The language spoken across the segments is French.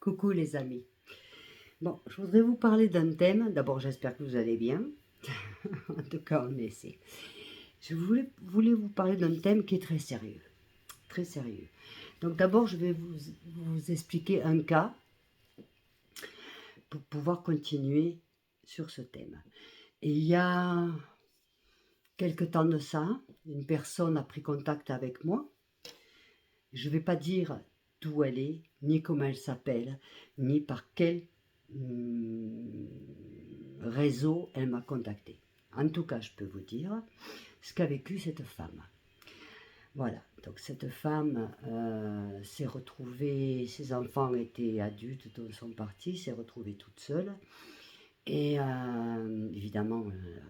Coucou les amis. Bon, je voudrais vous parler d'un thème. D'abord, j'espère que vous allez bien. En tout cas, on essaie. Je voulais vous parler d'un thème qui est très sérieux. Très sérieux. Donc d'abord, je vais vous expliquer un cas pour pouvoir continuer sur ce thème. Et il y a quelque temps de ça, une personne a pris contact avec moi. Je ne vais pas dire d'où elle est, ni comment elle s'appelle, ni par quel réseau elle m'a contacté. En tout cas, je peux vous dire ce qu'a vécu cette femme. Voilà, donc cette femme s'est retrouvée, ses enfants étaient adultes, donc sont partis, s'est retrouvée toute seule. Et évidemment,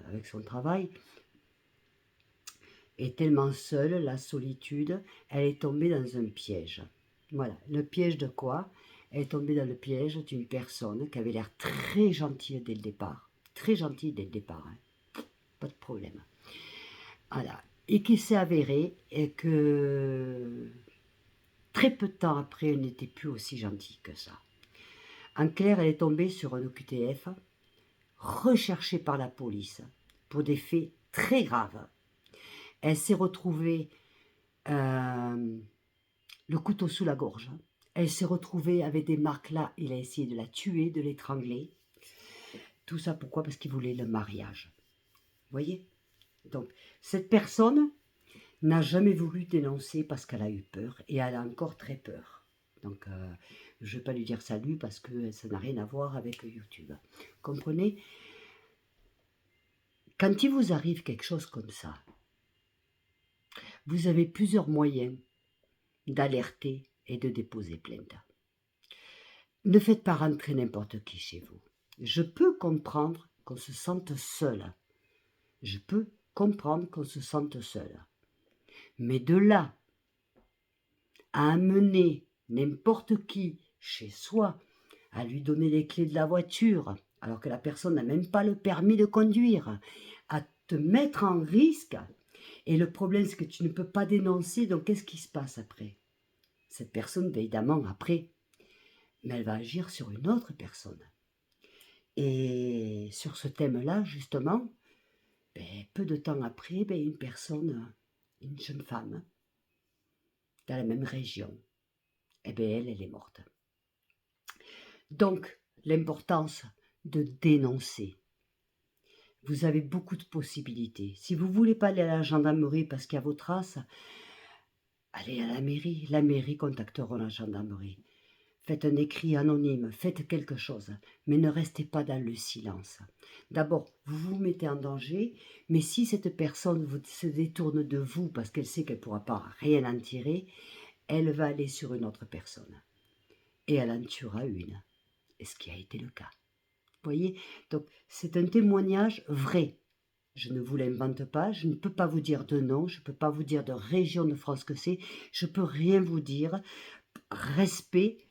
avec son travail, est tellement seule, la solitude, elle est tombée dans un piège. Voilà, le piège de quoi? Elle est tombée dans le piège d'une personne qui avait l'air très gentille dès le départ. Très gentille dès le départ, hein. Pas de problème. Voilà, et qui s'est avéré et que très peu de temps après, elle n'était plus aussi gentille que ça. En clair, elle est tombée sur un OQTF recherché par la police pour des faits très graves. Elle s'est retrouvée le couteau sous la gorge. Elle s'est retrouvée avec des marques là. Il a essayé de la tuer, de l'étrangler. Tout ça pourquoi? Parce qu'il voulait le mariage. Vous voyez? Donc, cette personne n'a jamais voulu dénoncer parce qu'elle a eu peur et elle a encore très peur. Donc, je ne vais pas lui dire salut parce que ça n'a rien à voir avec YouTube. Comprenez? Quand il vous arrive quelque chose comme ça, vous avez plusieurs moyens d'alerter et de déposer plainte. Ne faites pas rentrer n'importe qui chez vous. Je peux comprendre qu'on se sente seul. Je peux comprendre qu'on se sente seul. Mais de là à amener n'importe qui chez soi, à lui donner les clés de la voiture, alors que la personne n'a même pas le permis de conduire, à te mettre en risque, et le problème c'est que tu ne peux pas dénoncer, donc qu'est-ce qui se passe après? Cette personne, évidemment, après, mais elle va agir sur une autre personne. Et sur ce thème-là, justement, peu de temps après, une personne, une jeune femme, dans la même région, elle est morte. Donc, l'importance de dénoncer. Vous avez beaucoup de possibilités. Si vous ne voulez pas aller à la gendarmerie parce qu'il y a vos traces, allez à la mairie. La mairie contactera la gendarmerie. Faites un écrit anonyme, faites quelque chose, mais ne restez pas dans le silence. D'abord, vous vous mettez en danger, mais si cette personne se détourne de vous parce qu'elle sait qu'elle ne pourra pas rien en tirer, elle va aller sur une autre personne. Et elle en tuera une. Et ce qui a été le cas. Vous voyez? Donc, c'est un témoignage vrai. Je ne vous l'invente pas, je ne peux pas vous dire de nom, je ne peux pas vous dire de région de France que c'est, je ne peux rien vous dire. Respect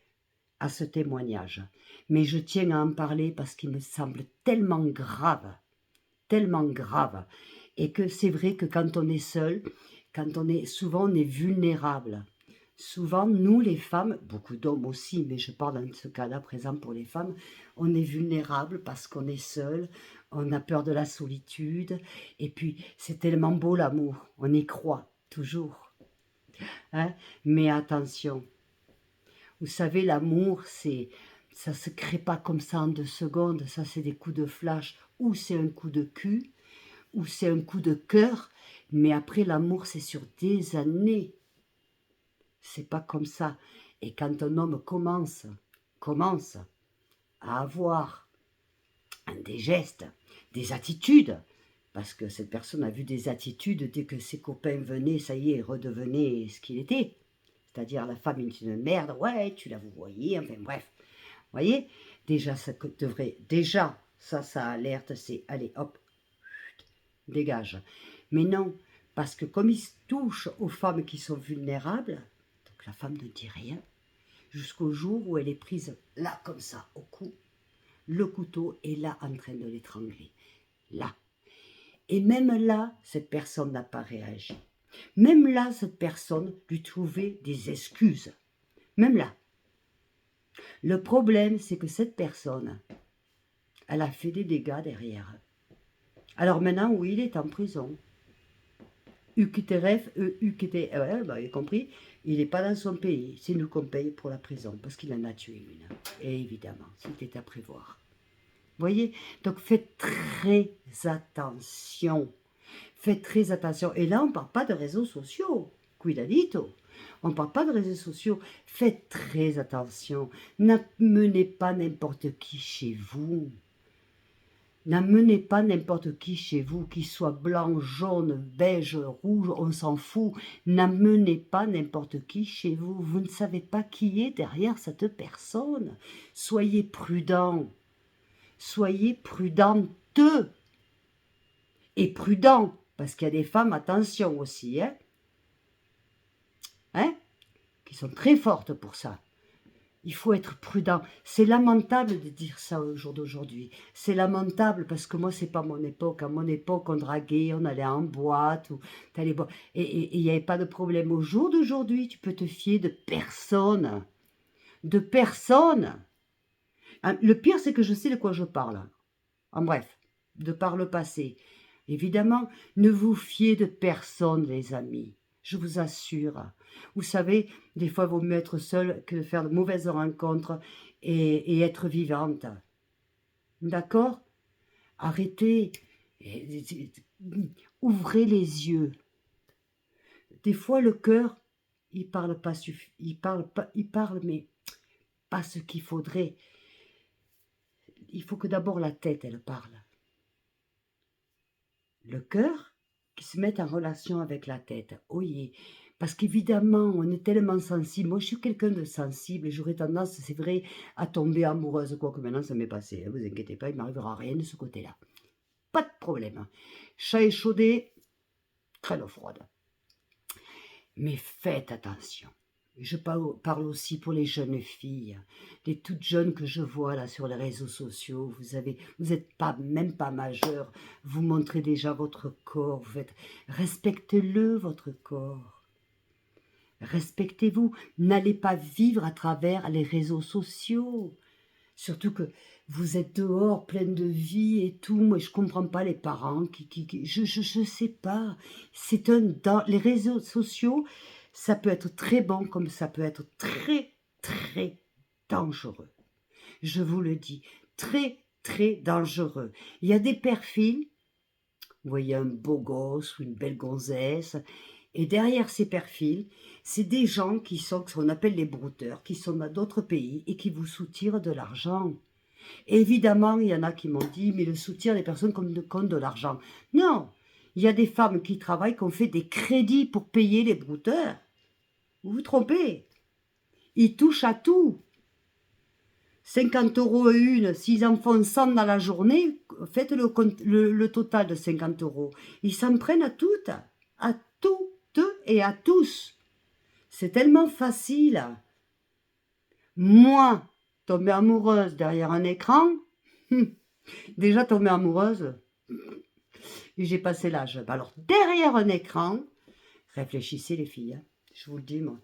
à ce témoignage. Mais je tiens à en parler parce qu'il me semble tellement grave, et que c'est vrai que quand on est seul, souvent on est vulnérable. Souvent, nous les femmes, beaucoup d'hommes aussi, mais je parle dans ce cas-là présent pour les femmes, on est vulnérable parce qu'on est seul, on a peur de la solitude, et puis c'est tellement beau l'amour, on y croit toujours. Hein? Mais attention, vous savez, l'amour, ça se crée pas comme ça en 2 secondes, ça c'est des coups de flash, ou c'est un coup de cul, ou c'est un coup de cœur, mais après l'amour c'est sur des années. C'est pas comme ça. Et quand un homme commence à avoir des gestes, des attitudes, parce que cette personne a vu des attitudes dès que ses copains venaient, ça y est, redevenait ce qu'il était. C'est-à-dire la femme est une merde, ouais, tu la vous voyez, enfin bref. Vous voyez, déjà ça devrait, ça alerte, c'est allez hop, dégage. Mais non, parce que comme il se touche aux femmes qui sont vulnérables, donc la femme ne dit rien, jusqu'au jour où elle est prise là comme ça, au cou, le couteau est là en train de l'étrangler. Là. Et même là, cette personne n'a pas réagi. Même là, cette personne lui trouvait des excuses. Même là. Le problème, c'est que cette personne, elle a fait des dégâts derrière. Alors maintenant, oui, il est en prison. UQTRF, UQT, ouais, bah, vous avez compris, il n'est pas dans son pays. C'est nous qu'on paye pour la prison, parce qu'il en a tué une. Et évidemment, c'était à prévoir. Vous voyez? Donc faites très attention. Faites très attention. Et là, on ne parle pas de réseaux sociaux. Cuidadito. On ne parle pas de réseaux sociaux. Faites très attention. N'amenez pas n'importe qui chez vous. N'amenez pas n'importe qui chez vous, qu'il soit blanc, jaune, beige, rouge, on s'en fout. N'amenez pas n'importe qui chez vous. Vous ne savez pas qui est derrière cette personne. Soyez prudents. Soyez prudentes et prudents. Parce qu'il y a des femmes, attention aussi, hein, qui sont très fortes pour ça. Il faut être prudent. C'est lamentable de dire ça au jour d'aujourd'hui. C'est lamentable parce que moi, c'est pas mon époque. À mon époque, on draguait, on allait en boîte. Ou et il n'y avait pas de problème. Au jour d'aujourd'hui, tu peux te fier de personne. De personne. Le pire, c'est que je sais de quoi je parle. En bref, de par le passé. Évidemment, ne vous fiez de personne, les amis. Je vous assure. Vous savez, des fois, il vaut mieux être seul que de faire de mauvaises rencontres et être vivante. D'accord? Arrêtez. Ouvrez les yeux. Des fois, le cœur, il parle pas, il parle, mais pas ce qu'il faudrait. Il faut que d'abord la tête, elle parle. Le cœur qui se met en relation avec la tête. Oui, parce qu'évidemment, on est tellement sensible. Moi, je suis quelqu'un de sensible et j'aurais tendance, c'est vrai, à tomber amoureuse. Quoique maintenant, ça m'est passé. Ne vous inquiétez pas, il ne m'arrivera rien de ce côté-là. Pas de problème. Chat échaudé, crème eau froide. Mais faites attention. Je parle aussi pour les jeunes filles, les toutes jeunes que je vois là sur les réseaux sociaux. Vous n'êtes pas, même pas majeur, vous montrez déjà votre corps. Respectez-le, votre corps. Respectez-vous. N'allez pas vivre à travers les réseaux sociaux. Surtout que vous êtes dehors, pleine de vie et tout. Moi, je comprends pas les parents je sais pas. Les réseaux sociaux, ça peut être très bon comme ça peut être très, très dangereux. Je vous le dis, très, très dangereux. Il y a des perfils, vous voyez un beau gosse ou une belle gonzesse, et derrière ces perfils, c'est des gens qui sont ce qu'on appelle les brouteurs, qui sont dans d'autres pays et qui vous soutirent de l'argent. Évidemment, il y en a qui m'ont dit, mais le soutien des personnes compte de l'argent. Non, il y a des femmes qui travaillent, qui ont fait des crédits pour payer les brouteurs. Vous vous trompez. Ils touchent à tout. 50 € une, s'ils en font 100 dans la journée, faites le total de 50 €. Ils s'en prennent à toutes et à tous. C'est tellement facile. Moi, tomber amoureuse derrière un écran, déjà tomber amoureuse, j'ai passé l'âge. Alors, derrière un écran, réfléchissez les filles, je vous le dis moi,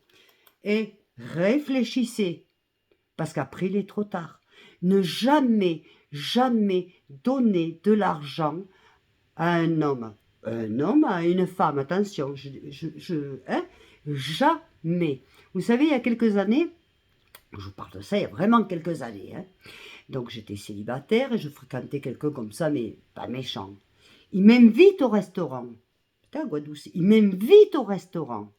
et réfléchissez, parce qu'après il est trop tard. Ne jamais, jamais donner de l'argent à un homme à une femme, attention, jamais. Vous savez, il y a quelques années, je vous parle de ça il y a vraiment quelques années, donc j'étais célibataire et je fréquentais quelqu'un comme ça, mais pas méchant. Il m'invite au restaurant. Putain, Guadouce, il m'invite au restaurant.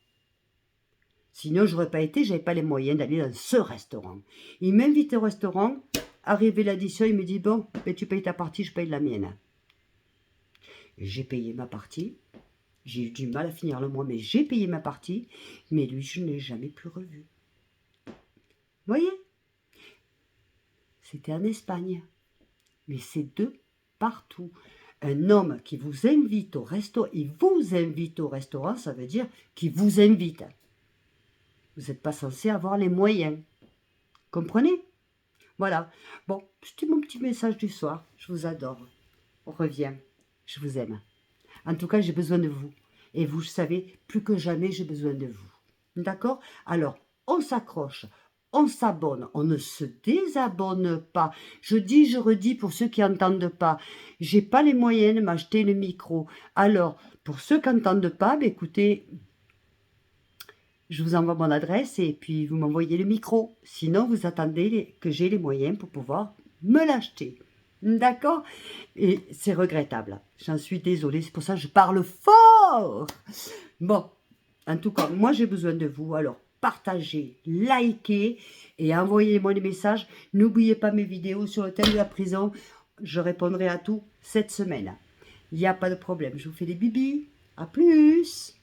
Sinon, j'aurais pas été, j'avais pas les moyens d'aller dans ce restaurant. Il m'invite au restaurant, arrivé l'addition, il me dit, bon, ben, tu payes ta partie, je paye la mienne. J'ai payé ma partie. J'ai eu du mal à finir le mois, mais j'ai payé ma partie. Mais lui, je ne l'ai jamais plus revu. Vous voyez? C'était en Espagne. Mais c'est de partout. Un homme qui vous invite au restaurant, il vous invite au restaurant, ça veut dire qu'il vous invite. Vous n'êtes pas censé avoir les moyens. Comprenez? Voilà. Bon, c'était mon petit message du soir. Je vous adore. On revient. Je vous aime. En tout cas, j'ai besoin de vous. Et vous savez, plus que jamais, j'ai besoin de vous. D'accord? Alors, on s'accroche, on s'abonne, on ne se désabonne pas. Je dis, je redis pour ceux qui n'entendent pas. J'ai pas les moyens de m'acheter le micro. Alors, pour ceux qui n'entendent pas, écoutez, je vous envoie mon adresse et puis vous m'envoyez le micro. Sinon, vous attendez que j'ai les moyens pour pouvoir me l'acheter. D'accord? Et c'est regrettable. J'en suis désolée. C'est pour ça que je parle fort. Bon, en tout cas, moi, j'ai besoin de vous. Alors, partagez, likez et envoyez-moi des messages. N'oubliez pas mes vidéos sur le thème de la prison. Je répondrai à tout cette semaine. Il n'y a pas de problème. Je vous fais des bibis. À plus.